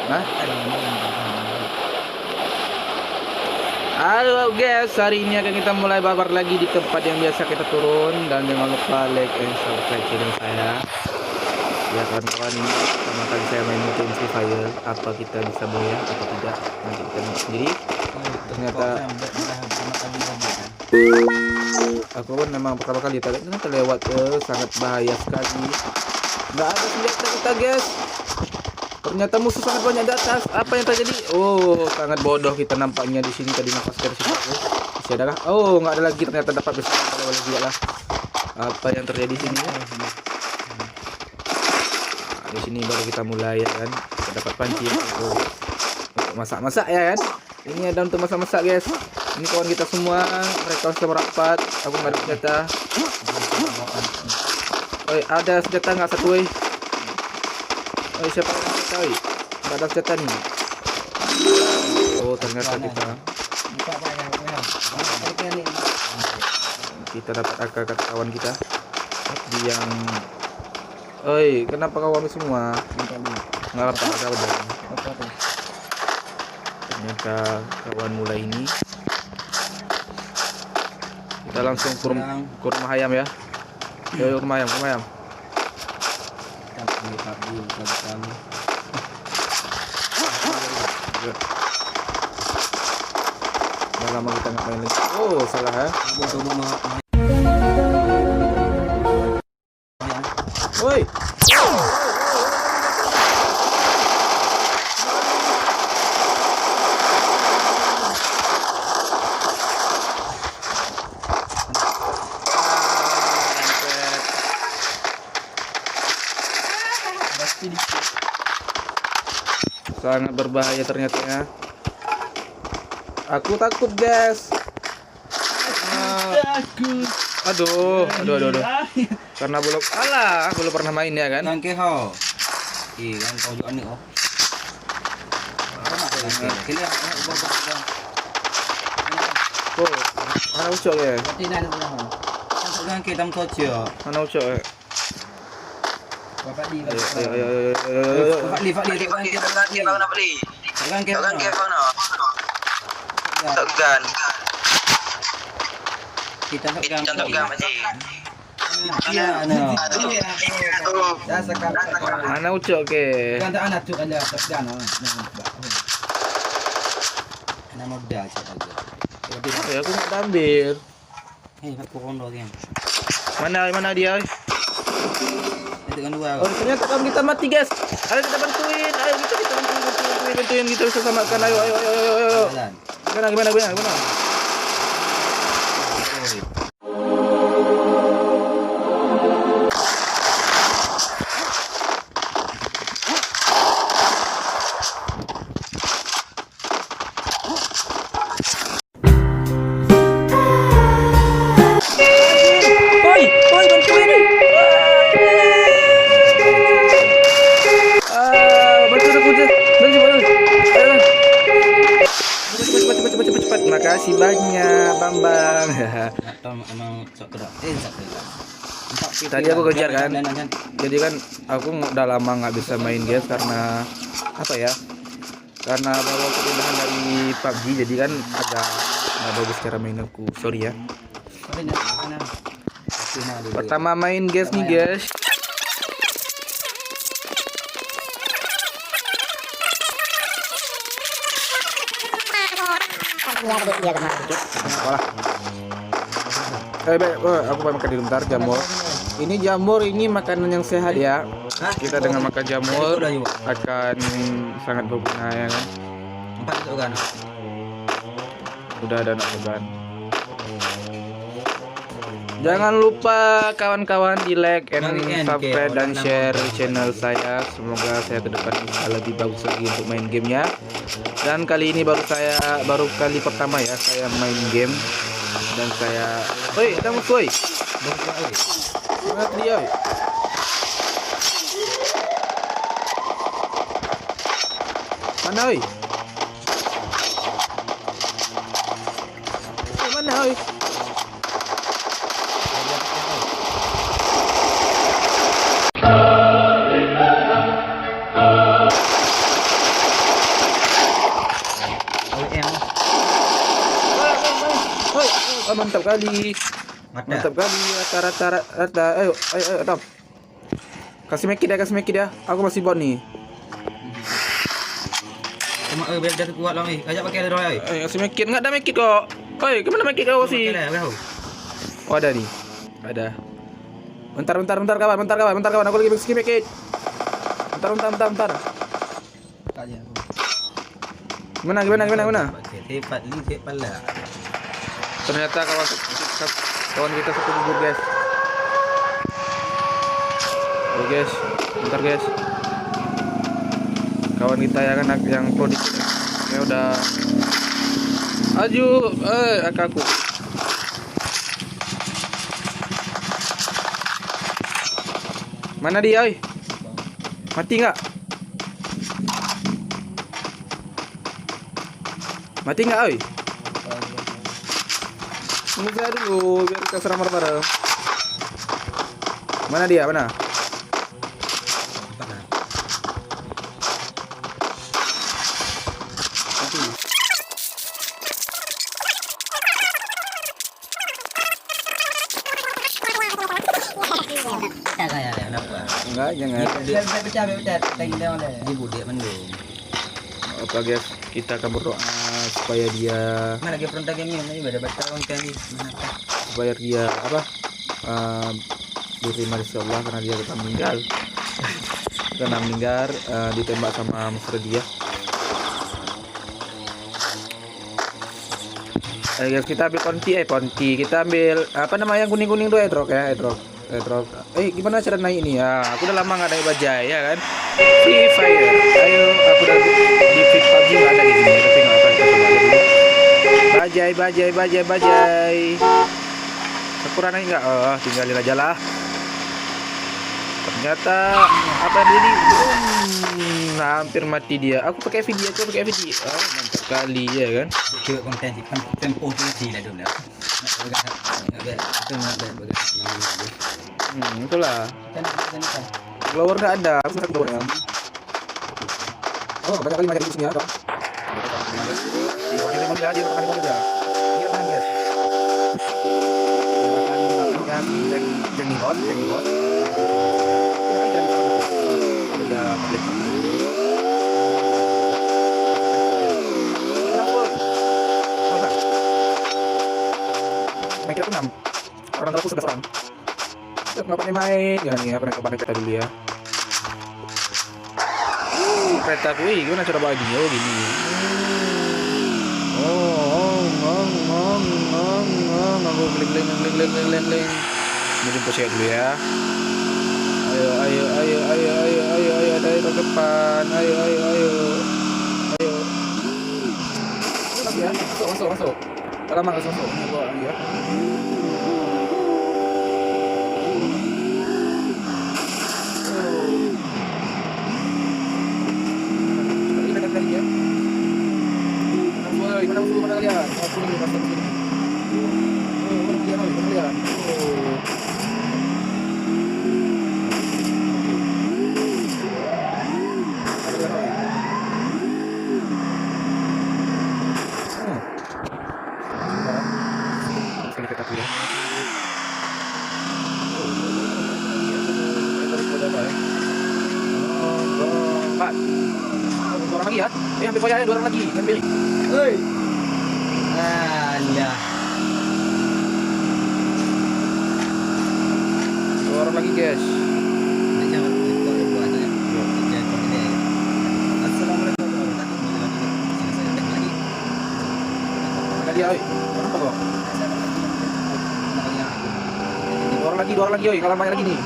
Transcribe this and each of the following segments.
Hah? Halo guys, hari ini akan kita mulai babar lagi di tempat yang biasa kita turun. Dan jangan lupa like and subscribe channel saya. Ya kawan-kawan, ini pertama kali saya main game Free Fire. Apa kita bisa boya atau tidak, nanti kita lihat sendiri. Ternyata aku kan memang pertama kali ternyata lewat sangat bahaya sekali. Nggak ada senjata kita guys. Ternyata musuh sangat banyak di atas. Apa yang terjadi? Oh, sangat bodoh kita nampaknya di sini tadi nafas dari situ. Masih ada kah? Oh, nggak ada lagi. Ternyata dapat bersama lewat juga lah. Apa yang terjadi sini? Nah, di sini baru kita mulai ya kan. Kita dapat panci ya, untuk masak-masak ya kan. Ini ada untuk masak-masak guys. Ini kawan kita semua, mereka sudah merapat. Aku nggak ada senjata. Oh, ada senjata nggak satu? Oh, siapa yang senjata? Nggak ada senjata nih. Oh, ternyata kita dapat AK kata kawan kita. Dia yang, oi, kenapa kawan semua? Nggak apa-apa udah. Ternyata kawan mulai ini. Kita langsung ke rumah ayam ya. Ke rumah ayam, Udah lama kita nggak main lagi. Oh, salah ya. Woi. Sangat berbahaya ternyata ya. Aku takut guys. Aduh. Karena belum pernah main ya kan. Kan keho. Kan pojok ni oh. Oh, mana ucok ya? Kan kita tojo. Mana ucok ya? Bapak di. Ayo. Pak di. Kan keho no. Tegan. Kita tegang Masih. Iya, no. Mana ucok ke? Kan tak anak tu kan dah tegang. Anak muda cak aja. Ya aku nggak ambil. Aku kondo kan. Mana dia? Itu kan dua. Oh, ternyata kamu kita mati guys. Ayo kita bantuin. Ayo kita bantuin kita bisa samakan. Ayo. Gimana? Oi, bantuin nih. Bantu. Ayo. Cepat. Makasih banyak, Bambang. Emang sok gerak. Tadi aku kejar kan. Jadi kan aku udah lama nggak bisa main guys karena apa ya? Karena baru pindahan dari PUBG, jadi kan agak nggak bagus cara main aku. Sorry ya. Pertama main guys nih guys. Aku mau makan di bentar jamur. Ini jamur ini makanan yang sehat ya. Kita dengan makan jamur akan sangat berguna ya kan. 4 itu kan. Udah ada kan. Jangan lupa kawan-kawan di like and subscribe dan share channel saya. Semoga saya ke depan bisa lebih bagus lagi untuk main gamenya. Dan kali ini baru kali pertama ya saya main game. Dan saya, woi, ada musuh, woi. Mana dia, woi? Mana, woi? Mana, woi? mantap kali. Mantap. Mantap kali rata. Ayo Tom. Kasih make dia. Aku masih bot nih. Cuma biar dia kuat lah ni. Ajak pakai ada roy. Ayo kasih make enggak ada make kok. Oi, kemana make kau sih? Oh ada nih. Ada. Bentar kawan. Aku lagi kasih make. Bentar. Tanya aku. Gimana? Tepat lah. Ternyata kawan kita satu gugur guys. Oh guys, bentar guys. Kawan kita ya kan yang pro dikit. Ya udah. Aju, aku. Mana dia, oi? Mati nggak? Oi? Tunggu saya dulu biar kita serang bareng. Mana dia? Mana? Enggak, jangan. Biar pecah. Dia budak mendung. Oke guys, kita akan berdoa supaya dia Mana lagi frontal game ni pada baca orang kali. supaya dia diterima di Allah karena dia kita meninggal. Ditembak sama musuh dia. Guys, kita ambil konti. Kita ambil apa namanya yang kuning tuh airdrop. Gimana cara naik ini ya? Aku udah lama nggak naik bajai ya kan. Free Fire. Ayo, aku udah di Free PUBG nggak ada di sini, tapi nggak apa kita coba aja dulu. Bajai. Sakura naik nggak? Oh, tinggalin aja lah. Ternyata apa ini? Hampir mati dia. Aku pakai video. Oh, mantap kali ya kan. Kira konten sih tempo tu lah dulu. Itulah. Blower nggak ada. Aku sudah blower ya. Oh, banyak kali macam di sini ya, Tom. Dia makan mobil aja. Dia makan guys. Jangan bot. Udah balik. Main kita tuh 6. Orang aku sudah serang. Nggak main. Ya nih, apa kita dulu ya. Kereta aku, gimana cara bawa dia? Oh gini. Aku geleng. Mungkin posisi dulu ya. Ayo dari ke depan. Ayo. Ya, masuk. Lama nggak masuk. Ini gua ya. Mana kalian? Aku ini masuk sini. Mana kalian? Sekali kita pilih. Empat. Dua orang lagi ya? Hampir poya ya, 2 orang lagi. Kan pilih. Hei. Alah. 2 orang lagi guys. Assalamualaikum. Mana dia, oi? Kenapa kok? 2 orang lagi, oi. Kalau banyak lagi nih.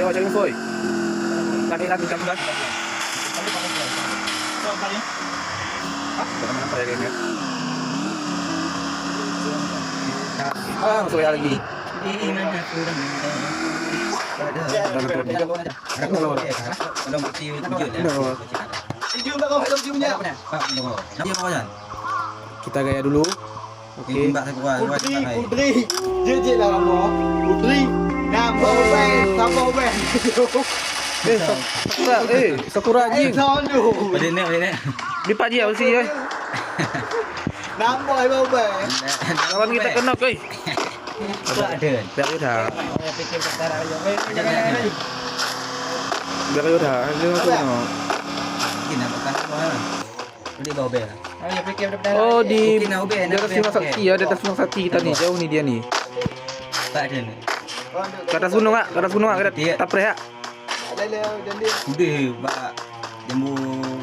Ayo, cari info, oi. Lagi kan. Jangan apa ya kayaknya. Masuk ya lagi. Kita gaya dulu. Oke. Putri, dia je lah kamu. Putri, nak bawa band, tak bawa band. Sakura anjing. Pada ni. Di Pak Ji sih oi. Nampak bao bè. Kawan kita kena oi. Tak ada. Biar udah. Saya fikir perkara aja. Biar udah. Dia tu. Ini bukan apa. Ini bau bel. Saya fikir perkara. Oh di Mungkin bel. di atas Gunung Sakti ya, di atas Gunung Sakti kita nih, jauh nih dia nih. Tak ada ni. Ke atas gunung ah, ke atas gunung ah, kita Iya. tapre ah. Đây leo chân đi. Udah, Pak. Jambu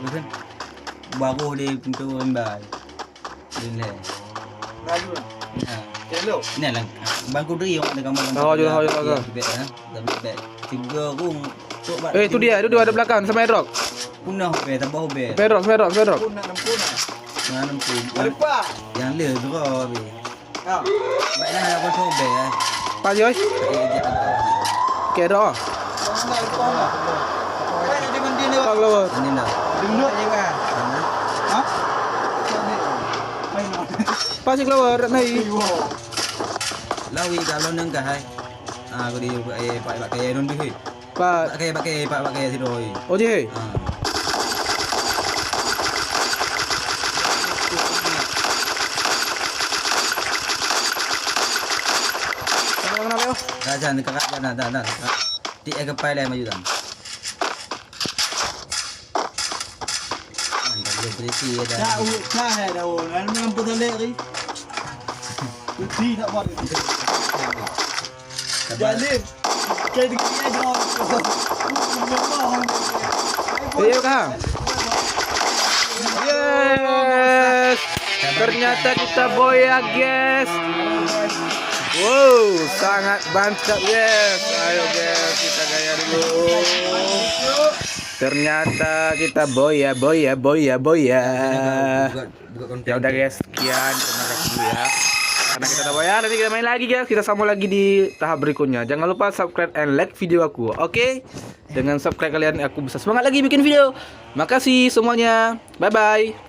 kan. Baru dia pintu lembar. Ini. Laju. Nah. Hello. Ini lah. Bangku dia yang ada gambar. Oh, jual. Beg. 3 room. Itu dia ada belakang sama Airrock. Punah beg, tambah beg. Airrock. Pun nak pun. Mana pun. Lupa. Yang le tu kau beg. Ha. Baiklah nak pun beg. Pak Ji oi. Ke dah. Nak lupa nak. Baik nak di mandi ni. Pak lawa. Ini dah. Duduk je kan. Ha? Baik nak. Pak Ji lawa rat nai. Lawi kalau nang kahai. Ah, kau di pakai non di. Pak Pakai sidoi. Oh ji hei. Ah. Kenapa yo? Raja ni kakak dah. Ti ke pai lai maju dah. Anda boleh berisi dah. Cha hai dah. Nan mampu talik ni. Uji tak buat. Jalim. Kayak dia dah. Iya kah? Yes. Ternyata kita boya guys. Wow, sangat mantap yes. Ayo guys, kita gaya dulu. Ternyata kita boya. Ya udah guys, sekian terima kasih ya. Karena kita udah boya, nanti kita main lagi guys. Kita sambung lagi di tahap berikutnya. Jangan lupa subscribe and like video aku. Oke? Dengan subscribe kalian aku bisa semangat lagi bikin video. Makasih semuanya. Bye bye.